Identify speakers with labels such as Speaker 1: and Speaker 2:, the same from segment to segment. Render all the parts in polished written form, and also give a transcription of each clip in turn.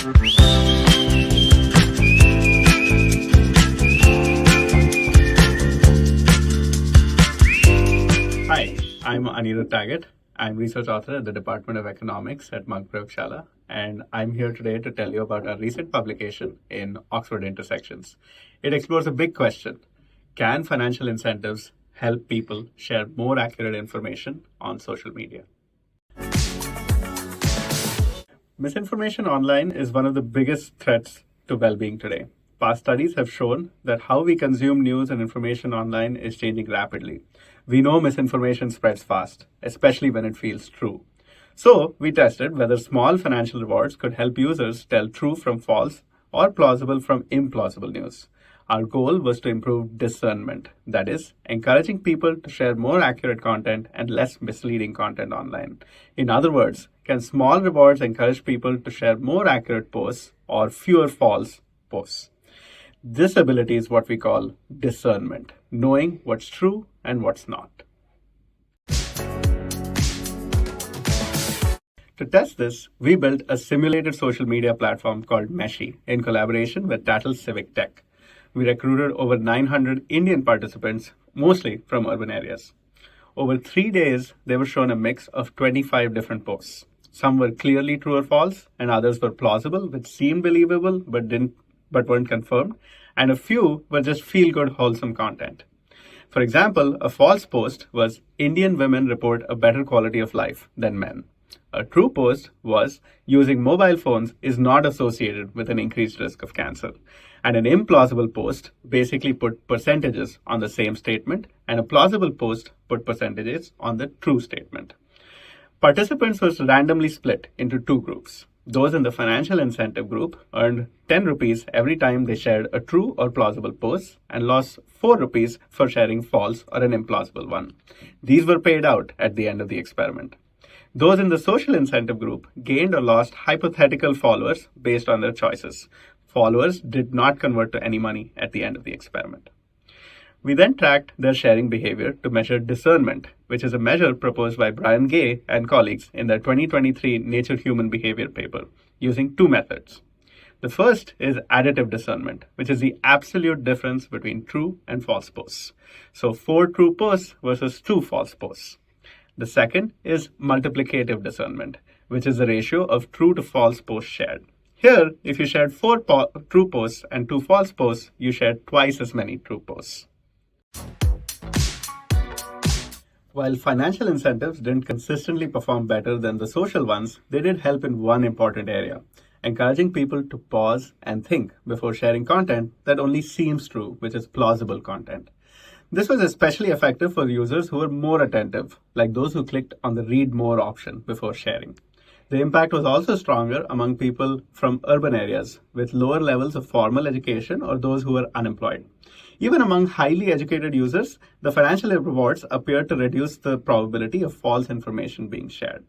Speaker 1: Hi, I'm Anirudh Taggart. I'm research author at the Department of Economics at Prayogshala, and I'm here today to tell you about our recent publication in Oxford Intersections. It explores a big question: can financial incentives help people share more accurate information on social media? Misinformation online is one of the biggest threats to well-being today. Past studies have shown that how we consume news and information online is changing rapidly. We know misinformation spreads fast, especially when it feels true. So, we tested whether small financial rewards could help users tell true from false or plausible from implausible news. Our goal was to improve discernment, that is, encouraging people to share more accurate content and less misleading content online. In other words, can small rewards encourage people to share more accurate posts or fewer false posts? This ability is what we call discernment, knowing what's true and what's not. To test this, we built a simulated social media platform called Meshi in collaboration with Tattle Civic Tech. We recruited over 900 Indian participants, mostly from urban areas. Over 3 days, they were shown a mix of 25 different posts. Some were clearly true or false, and others were plausible, which seemed believable but weren't confirmed, and a few were just feel-good, wholesome content. For example, a false post was Indian women report a better quality of life than men. A true post was using mobile phones is not associated with an increased risk of cancer. And an implausible post basically put percentages on the same statement, and a plausible post put percentages on the true statement. Participants were randomly split into two groups. Those in the financial incentive group earned 10 rupees every time they shared a true or plausible post and lost 4 rupees for sharing false or an implausible one. These were paid out at the end of the experiment. Those in the social incentive group gained or lost hypothetical followers based on their choices. Followers did not convert to any money at the end of the experiment. We then tracked their sharing behavior to measure discernment, which is a measure proposed by Brian Gay and colleagues in their 2023 Nature Human Behavior paper, using two methods. The first is additive discernment, which is the absolute difference between true and false posts. So 4 true posts versus 2 false posts. The second is multiplicative discernment, which is the ratio of true to false posts shared. Here, if you shared 4 true posts and 2 false posts, you shared twice as many true posts. While financial incentives didn't consistently perform better than the social ones, they did help in one important area: encouraging people to pause and think before sharing content that only seems true, which is plausible content. This was especially effective for users who were more attentive, like those who clicked on the read more option before sharing. The impact was also stronger among people from urban areas with lower levels of formal education or those who were unemployed. Even among highly educated users, the financial rewards appeared to reduce the probability of false information being shared.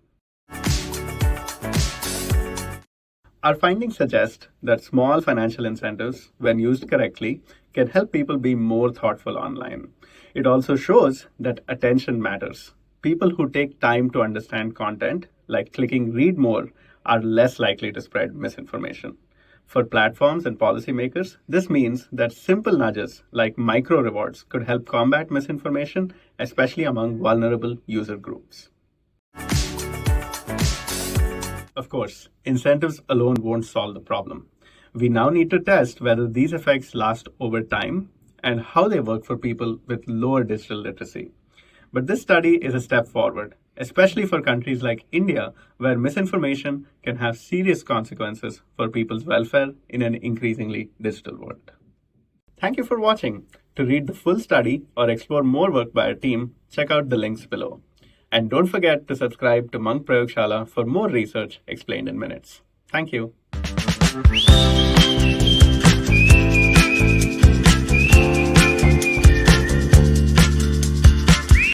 Speaker 1: Our findings suggest that small financial incentives, when used correctly, can help people be more thoughtful online. It also shows that attention matters. People who take time to understand content, like clicking read more, are less likely to spread misinformation. For platforms and policymakers, this means that simple nudges like micro rewards could help combat misinformation, especially among vulnerable user groups. Of course, incentives alone won't solve the problem. We now need to test whether these effects last over time and how they work for people with lower digital literacy. But this study is a step forward, especially for countries like India, where misinformation can have serious consequences for people's welfare in an increasingly digital world. Thank you for watching. To read the full study or explore more work by our team, check out the links below. And don't forget to subscribe to Monk Prayogshala for more research explained in minutes. Thank you.